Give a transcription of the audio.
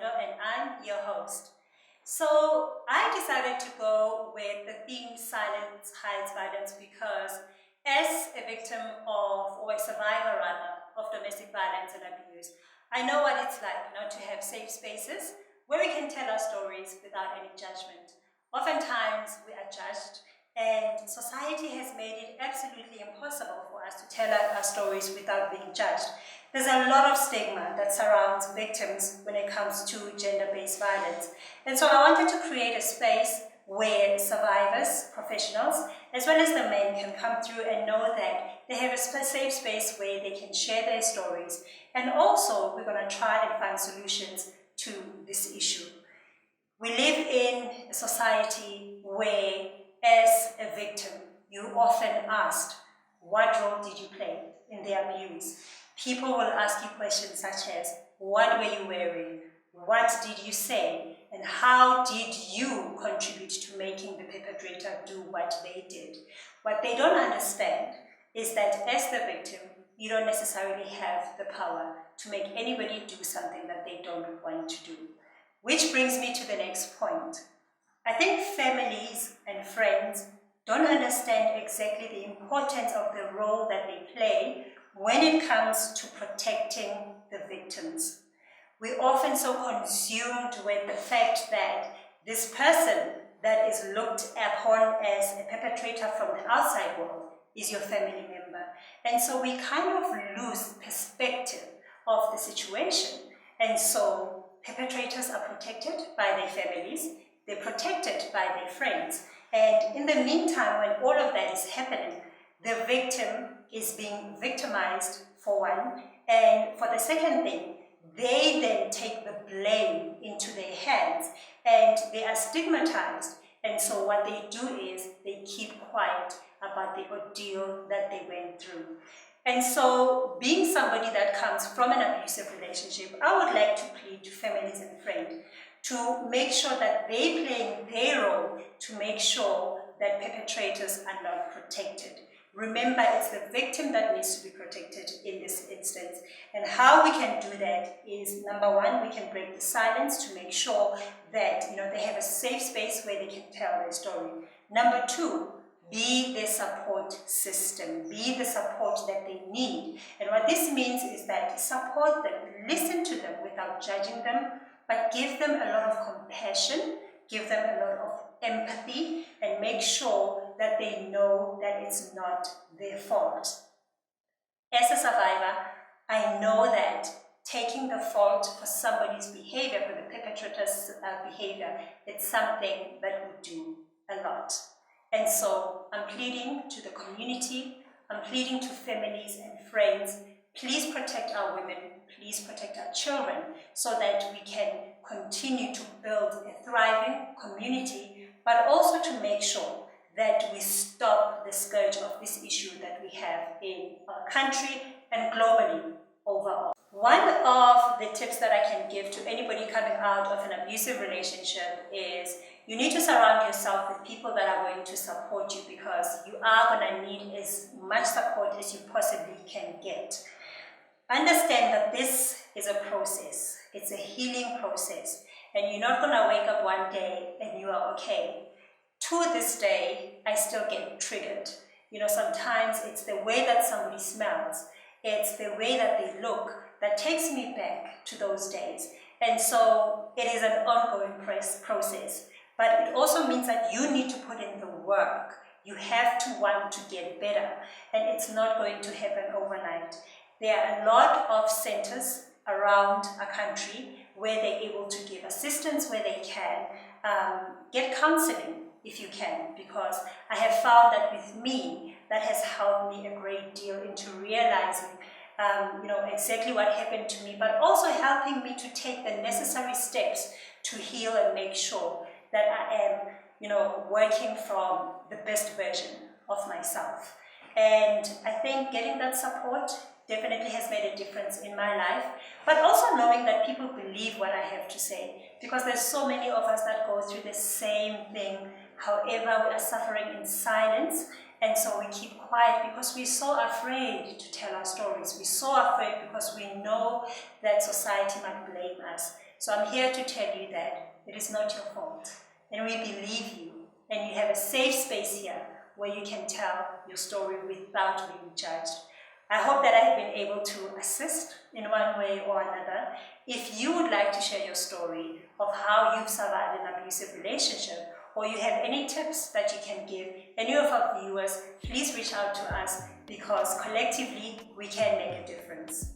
and I'm your host. So I decided to go with the theme Silence Hides Violence because as a victim of, or a survivor rather, of domestic violence and abuse, I know what it's like not to have safe spaces where we can tell our stories without any judgment. Oftentimes we are judged, and society has made it absolutely impossible for us to tell our stories without being judged. There's a lot of stigma that surrounds victims when it comes to gender-based violence. And so I wanted to create a space where survivors, professionals, as well as the men can come through and know that they have a safe space where they can share their stories. And also, we're going to try and find solutions to this issue. We live in a society where, as a victim, you're often asked, what role did you play in the abuse? People will ask you questions such as, what were you wearing? What did you say? And how did you contribute to making the perpetrator do what they did? What they don't understand is that as the victim, you don't necessarily have the power to make anybody do something that they don't want to do. Which brings me to the next point. I think families and friends don't understand exactly the importance of the role that they play when it comes to protecting the victims. We're often so consumed with the fact that this person that is looked upon as a perpetrator from the outside world is your family member. And so we kind of lose perspective of the situation. And so perpetrators are protected by their families, they're protected by their friends. And in the meantime, when all of that is happening, the victim is being victimized for one, and for the second thing, they then take the blame into their hands and they are stigmatized. And so what they do is they keep quiet about the ordeal that they went through. And so being somebody that comes from an abusive relationship, I would like to plead to families and friends to make sure that they play their role to make sure that perpetrators are not protected. Remember, it's the victim that needs to be protected in this instance. And how we can do that is, number one, we can break the silence to make sure that they have a safe space where they can tell their story. Number two, be their support system, be the support that they need. And what this means is that support them, listen to them without judging them, but give them a lot of compassion, give them a lot of empathy, and make sure that they know that it's not their fault. As a survivor, I know that taking the fault for somebody's behavior, for the perpetrator's behavior, it's something that we do a lot. And so I'm pleading to the community, I'm pleading to families and friends, please protect our women, please protect our children so that we can continue to build a thriving community, but also to make sure that we stop the scourge of this issue that we have in our country and globally overall. One of the tips that I can give to anybody coming out of an abusive relationship is you need to surround yourself with people that are going to support you, because you are going to need as much support as you possibly can get. Understand that this is a process. It's a healing process. And you're not going to wake up one day and you are okay. To this day, I still get triggered. Sometimes it's the way that somebody smells. It's the way that they look that takes me back to those days. And so it is an ongoing process. But it also means that you need to put in the work. You have to want to get better. And it's not going to happen overnight. There are a lot of centers around our country where they're able to give assistance, where they can get counseling if you can, because I have found that with me, that has helped me a great deal into realizing exactly what happened to me, but also helping me to take the necessary steps to heal and make sure that I am, working from the best version of myself. And I think getting that support definitely has made a difference in my life, but also knowing that people believe what I have to say, because there's so many of us that go through the same thing. However, we are suffering in silence, and so we keep quiet because we're so afraid to tell our stories. We're so afraid because we know that society might blame us. So I'm here to tell you that it is not your fault, and we believe you, and you have a safe space here where you can tell your story without being judged. I hope that I have been able to assist in one way or another. If you would like to share your story of how you've survived an abusive relationship, or you have any tips that you can give any of our viewers, please reach out to us, because collectively we can make a difference.